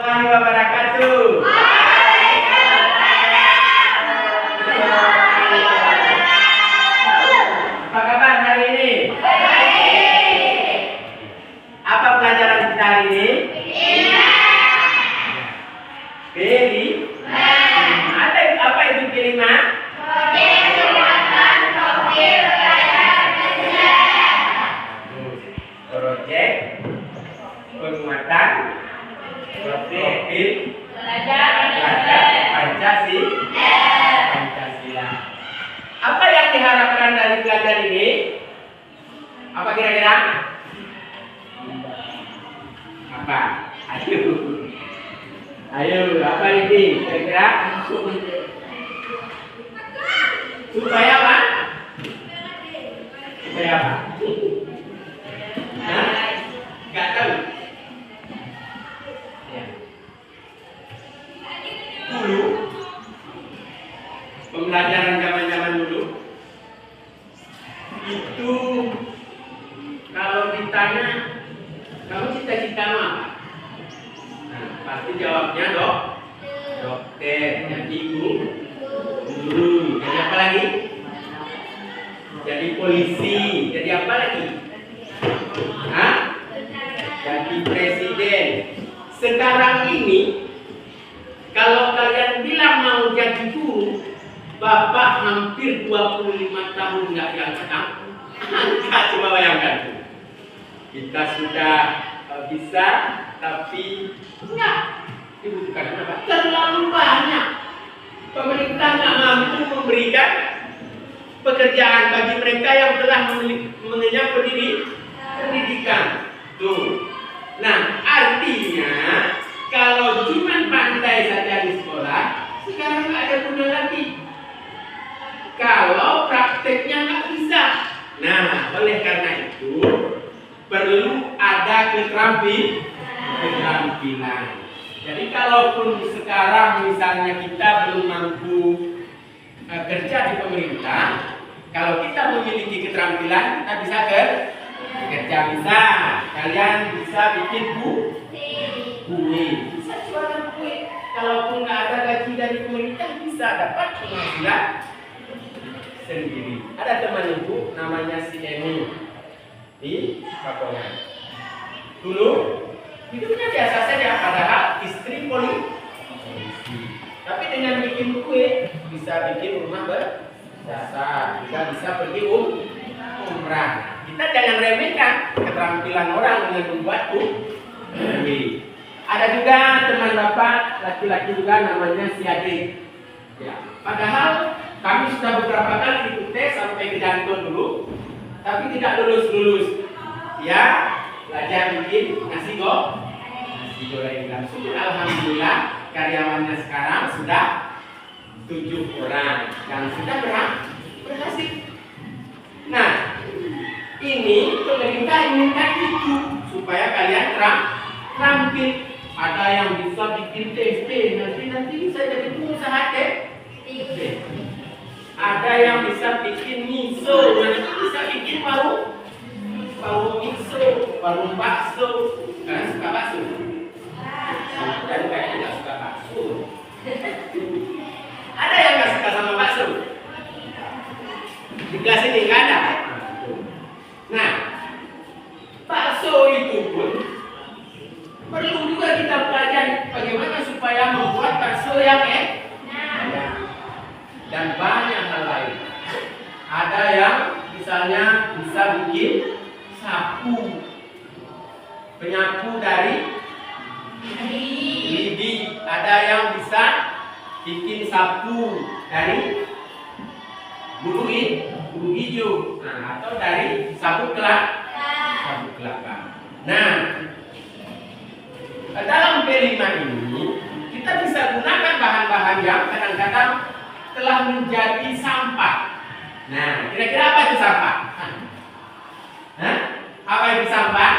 warahmatullahi wabarakatuh. Apa kabar hari ini? Apa pelajaran kita hari ini? Beli. Ada apa itu kelima? Proyek penguatan profil belajar Pancasila. Apa yang diharapkan dari belajar ini? Apa kira-kira? Apa? Ayo, apa ini? Kira-kira? Supaya apa? Supaya apa? Nggak tahu. Ya. Dulu, pembelajaran zaman-zaman dulu, itu kalau ditanya, kamu cita-citamu apa? Nah, pasti jawabnya dokter, yang ibu, guru, jadi apa lagi? Jadi polisi, jadi apa lagi? Hah? Jadi presiden. Sekarang ini, kalau kalian bilang mau jadi guru, Bapak hampir 25 tahun nggak diangkat. Angkat, coba bayangkan. Kita sudah bisa, tapi enggak dibutuhkan apa? Terlalu banyak. Pemerintah nggak mampu memberikan pekerjaan bagi mereka yang telah mengenyam pendidikan. Tuh. Nah, artinya kalau cuma pandai saja di sekolah, sekarang nggak ada guna lagi. Kalau prakteknya nggak bisa. Nah, oleh karena itu perlu ada keterampilan. Jadi kalaupun sekarang misalnya kita belum mampu kerja di pemerintah, kalau kita memiliki keterampilan, kita bisa kerja. Bisa, kalian bisa bikin kue, bisa jualan kue. Kalaupun nggak ada gaji dari pemerintah, bisa dapat penghasilan sendiri. Ada teman ibu namanya si Emi di Kapongan. Dulu hidupnya biasa saja, padahal istri polisi. Tapi dengan bikin kue bisa bikin rumah berdasar, juga bisa pergi umrah. Kita jangan remehkan keterampilan orang dengan membuat kue. Ada juga teman bapak laki-laki juga namanya si Ade. Ya, padahal kami sudah beberapa kali ikut tes sampai ke jantung dulu, tapi tidak lulus. Ya, belajar bikin nasi goreng. Dan syukur alhamdulillah karyawannya sekarang sudah 7 orang yang sudah berhasil. Nah, ini pemerintah inginkan itu supaya kalian terampil. Ada yang bisa bikin tempe, nanti bisa jadi pengusaha tempe. Ada yang bisa bikin miso, nanti bisa bikin warung miso, warung bakso. Kalian suka bakso? Dan kayak tidak suka bakso. Ada yang nggak suka sama bakso? Di kelas ini nggak ada. Nah, bakso itu pun perlu juga kita pelajari bagaimana supaya membuat bakso yang enak. Dan banyak hal lain. Ada yang misalnya bisa bikin sapu, penyapu dari lidi. Ada yang bisa bikin sapu dari bulu hijau, atau dari sabut kelapa. Nah, dalam P5 ini kita bisa gunakan bahan-bahan yang kadang-kadang telah menjadi sampah. Nah, kira-kira apa itu sampah? Apa itu sampah?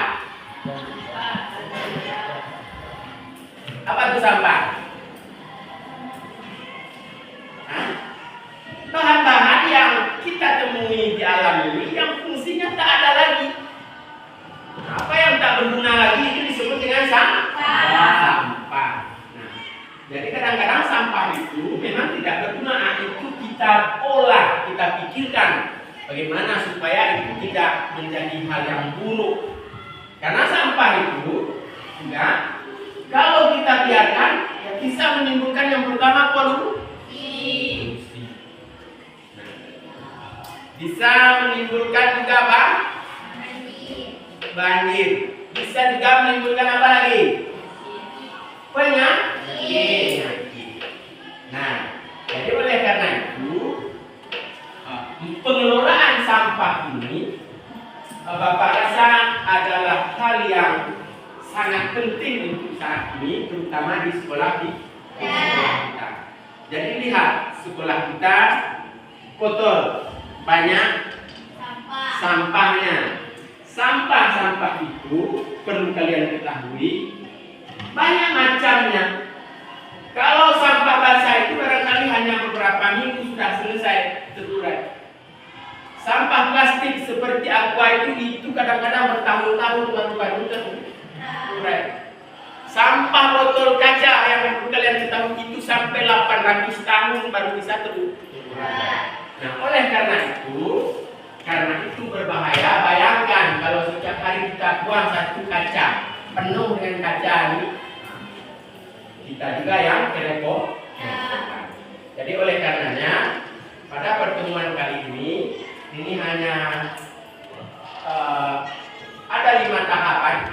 Apa itu sampah? Bahan-bahan yang kita temui di alam ini yang fungsinya tak ada lagi. Apa yang tak berguna lagi itu disebut dengan sampah. kita olah, kita pikirkan bagaimana supaya itu tidak menjadi hal yang buruk. Karena sampah itu juga kalau kita biarkan ya bisa menimbulkan yang pertama polusi. Bisa menimbulkan juga apa? Banjir. Bisa juga menimbulkan apa lagi? Penyakit. Nah, jadi oleh karena itu pengelolaan sampah ini Bapak rasa adalah hal yang sangat penting untuk saat ini, terutama di sekolah kita. Jadi lihat sekolah kita kotor, banyak sampahnya. Sampah-sampah itu perlu kalian ketahui banyak macamnya. Kalau sampah basah itu barangkali hanya beberapa minggu sudah selesai terurai. Sampah plastik seperti aqua itu kadang-kadang bertahun-tahun baru terurai. Sampah botol kaca yang perlu kalian ketahui itu sampai 800 tahun baru bisa terurai. Nah, oleh karena itu berbahaya. Bayangkan kalau setiap hari kita buang satu kaca penuh dengan kaca ini, kita juga yang kerepotan. Jadi oleh karenanya pada pertemuan kali ini hanya ada 5 tahapan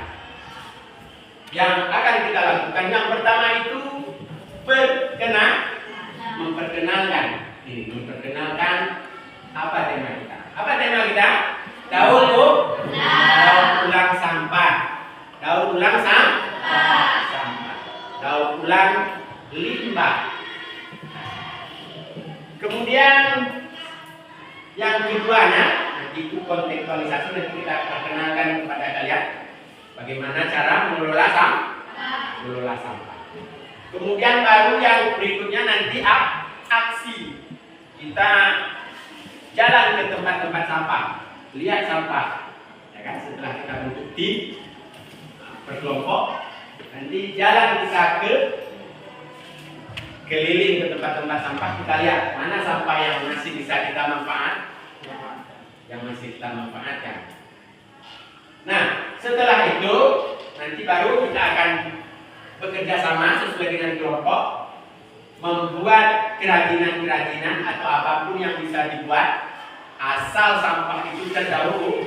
yang akan kita lakukan. Yang pertama itu memperkenalkan apa tema kita. Apa tema kita? Daur ulang sampah. Daur ulang sampah. Daur ulang limbah. Kemudian yang keduanya, nanti itu kontekstualisasi, nanti kita perkenalkan kepada kalian bagaimana cara mengelola sampah. Kemudian baru yang berikutnya nanti aksi. Kita jalan ke tempat-tempat sampah, lihat sampah, ya kan? Setelah kita bentuk tim berkelompok, nanti jalan kita keliling ke tempat-tempat sampah, kita lihat mana sampah yang masih bisa kita manfaatkan. Nah, setelah itu nanti baru kita akan bekerja sama sesuai dengan kelompok, membuat kerajinan-kerajinan atau apapun yang bisa dibuat asal sampah itu terdaur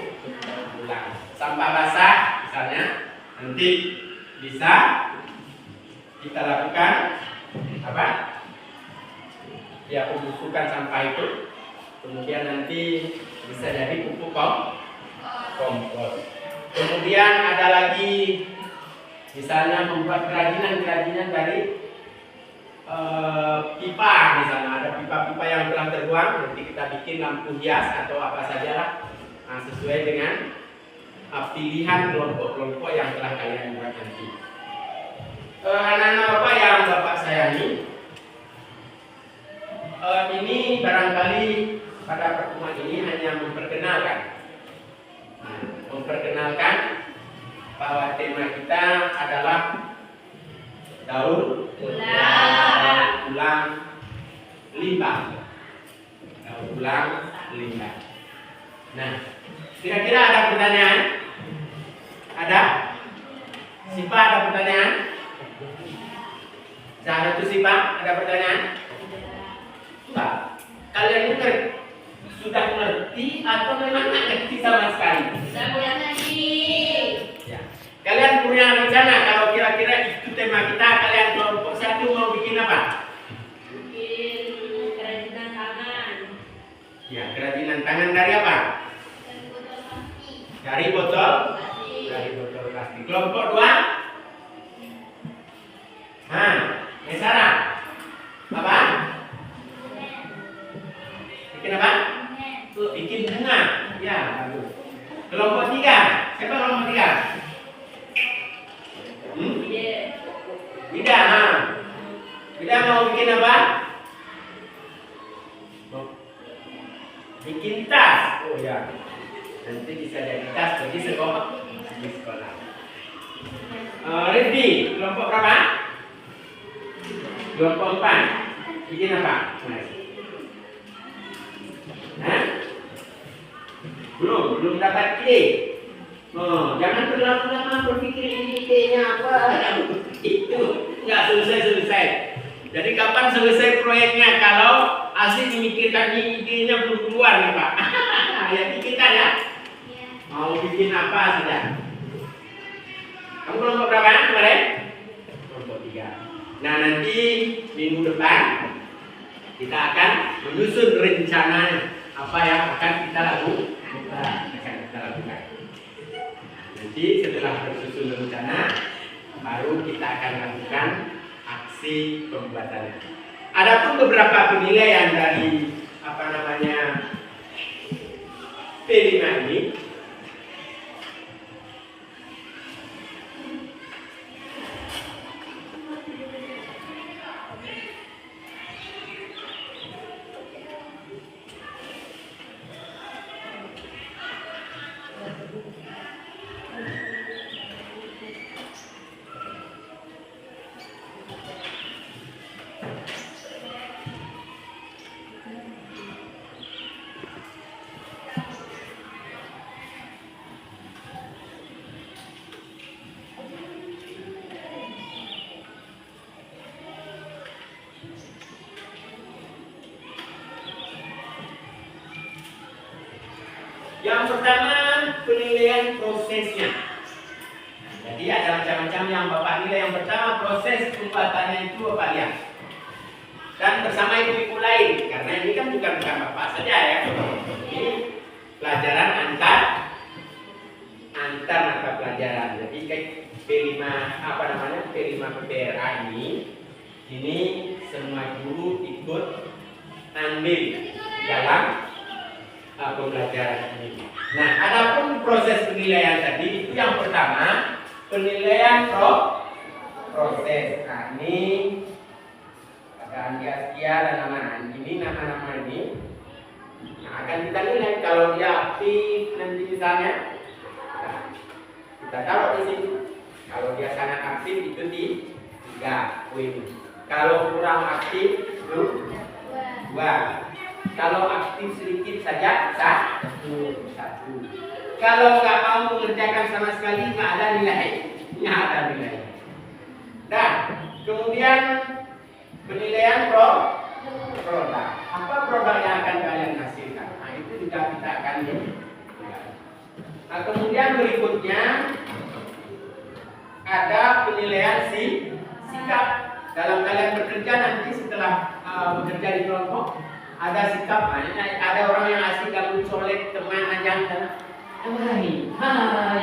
ulang. Sampah basah misalnya nanti bisa kita lakukan apa? Ya, pembusukan sampah itu, kemudian nanti bisa jadi pupuk kompos. Kemudian ada lagi misalnya membuat kerajinan dari pipa, misalnya ada pipa-pipa yang telah terbuang, nanti kita bikin lampu hias atau apa sajalah, sesuai dengan pilihan kelompok-kelompok yang telah kalian buat nanti. Anak-anak Bapak yang Bapak sayangi, ini barangkali pada pertemuan ini hanya memperkenalkan bahwa tema kita adalah daur ulang limbah. Daur ulang limbah. Nah, kira-kira ada pertanyaan? Ada? Siapa ada pertanyaan? Jangan itu Siapa ada pertanyaan? Pak, kalian ini sudah mengerti atau memang nggak ngerti sama sekali? Ya. Kalian punya rencana kalau kira-kira itu tema kita, kalian kelompok satu mau bikin apa? Bikin kerajinan tangan. Ya, kerajinan tangan dari apa? Dari botol plastik. Kelompok 2? Sarah. Apa? Bikin apa? Bikin bunga. Ya, bagus. Kelompok 3. Siapa kelompok 3? Wida mau bikin apa? Bikin tas. Oh ya. Nanti bisa jadi tas bagi sekolah. Rifdi, kelompok berapa? Kelompok 4. Bikin apa? belum dapat ide. Oh, jangan terlalu lama berpikir ini idenya apa. Itu nggak selesai. Jadi kapan selesai proyeknya kalau asik memikirkan ini idenya belum keluar nih Pak. Ya pikirkan ya. Mau bikin apa saja. Kamu kelompok berapa kemarin? Kelompok 3. Nah nanti minggu depan kita akan menyusun rencananya apa yang akan kita lakukan. Nanti setelah tersusun rencana baru kita akan lakukan aksi pembuatannya. Adapun beberapa penilaian dari P5 ini. Yang pertama penilaian prosesnya. Jadi ada macam-macam yang Bapak nilai. Yang pertama proses pembuatannya itu Bapak lihat. Dan bersama ibu-ibu lain, karena ini kan bukan Bapak saja ya. Ini pelajaran antar mata pelajaran. Jadi kayak P5 P5 PPRA ini semua guru ikut ambil dalam pembelajaran ini. Nah, adapun proses penilaian tadi itu yang pertama penilaian proses. Nah, ini ada angka sekian dan nama-nama ini. Nah, akan kita nilai kalau dia aktif nanti misalnya. Nah, kita taruh di sini. Kalau dia sangat aktif itu di 3 poin. Kalau kurang aktif itu 2. Kalau aktif sedikit saja, 1. Kalau nggak mau mengerjakan sama sekali, nggak ada nilai. Dan kemudian penilaian produk. Apa produk yang akan kalian hasilkan? Nah, itu juga kita akan lihat. Nah, kemudian berikutnya ada penilaian sikap dalam kalian bekerja nanti setelah bekerja di kelompok. Ada sikap, ada orang yang asik kalau colek teman aja dan hai. Nah,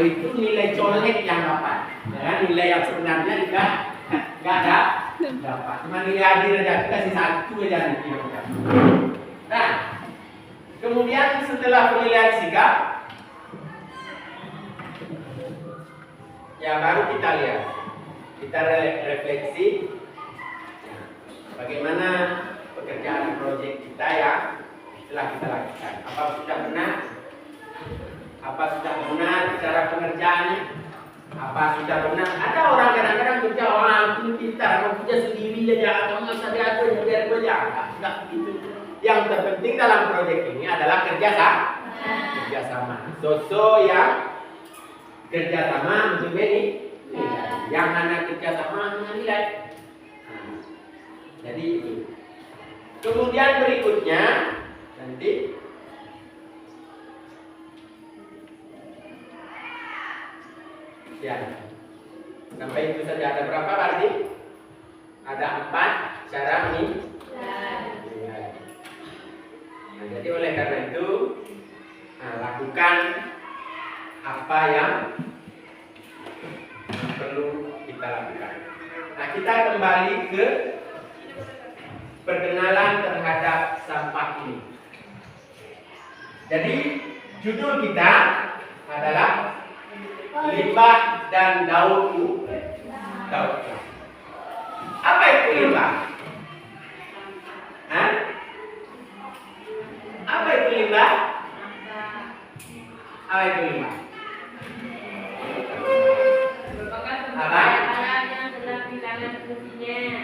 itu nilai colek yang dapat. Ya, nilai yang sebenarnya juga nggak ada dapat. Cuma nilai hadir aja, kasih 1 aja nanti. Nah, kemudian setelah penilaian sikap, ya baru kita lihat, kita refleksi bagaimana pekerjaan proyek kita yang telah kita lakukan. Apa sudah benar cara pengerjaannya? Apa sudah benar? Ada orang kadang-kadang kerja orang pintar, mau kerja sendiri aja, atau masa dia aku yang biar kerja. Enggak begitu. Yang terpenting dalam proyek ini adalah kerjasama. Sosok yang kerjasama untuk ini. Yang hanya kerjasama hanya nilai. Jadi itu. Kemudian berikutnya nanti ya sampai itu saja. Ada berapa berarti? Ada 4 cara ini. Nah, jadi oleh karena itu lakukan apa yang perlu kita lakukan. Nah, kita kembali ke perkenalan terhadap sampah ini. Jadi judul kita adalah limbah dan daur ulang. Apa itu limbah? Apa itu limbah? Apa itu limbah? Apa?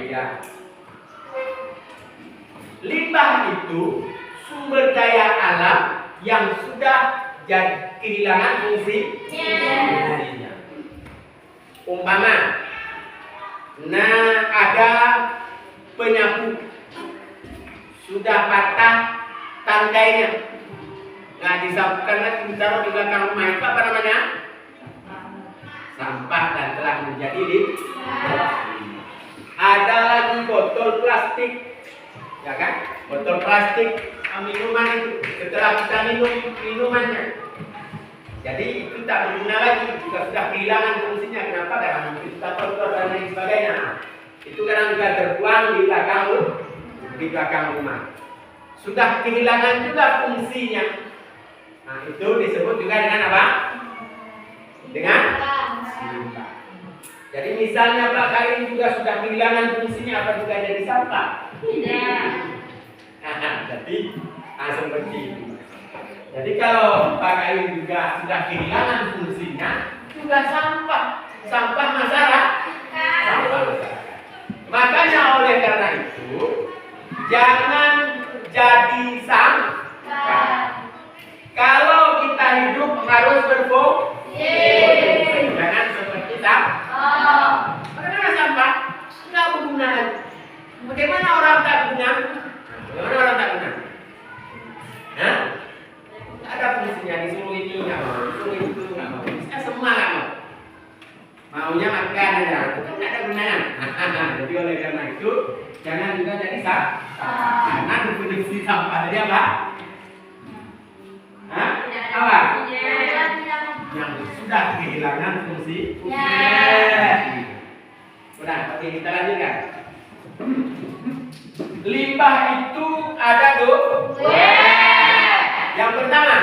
Ya. Limbah itu sumber daya alam yang sudah jadi kehilangan fungsinya. Umpama, nah ada penyapu sudah patah tangkainya, nah disapukan lagi ditaruh di belakang rumah itu apa namanya? Sampah dan telah menjadi limbah. Ada lagi botol plastik, ya kan? Botol plastik minuman itu setelah kita minum minumannya, jadi itu tak berguna lagi, juga sudah kehilangan fungsinya. Kenapa? Karena kita kotor dan lain sebagainya. Itu kadang juga terbuang di belakang rumah. Sudah kehilangan juga fungsinya. Nah, itu disebut juga dengan apa? Dengan limbah. Jadi misalnya Pak kain juga sudah kehilangan fungsinya, apa juga jadi sampah? Tidak. Jadi seperti itu. Jadi kalau Pak kain juga sudah kehilangan fungsinya, juga sampah masyarakat. Sampah masyarakat. Makanya oleh karena itu jangan jadi sampah. Kalau kita hidup harus berfungsi. Jangan seperti sampah. Bagaimana sampah? Tidak berguna lagi. Bagaimana orang tak guna? Bagaimana orang tak guna? Hah? Tidak ada fungsinya. Disuruh ini nggak mau, disuruh itu nggak mau. Bisa semua nggak mau. Maunya makan aja. Itu kan tidak ada gunanya. Jadi oleh karena itu jangan juga jadi sampah. Karena definisi sampah tadi apa? Hah? Apa? Yang sudah kehilangan fungsi. Udah, oke kita lanjutkan. Limbah itu ada dua. Yang pertama,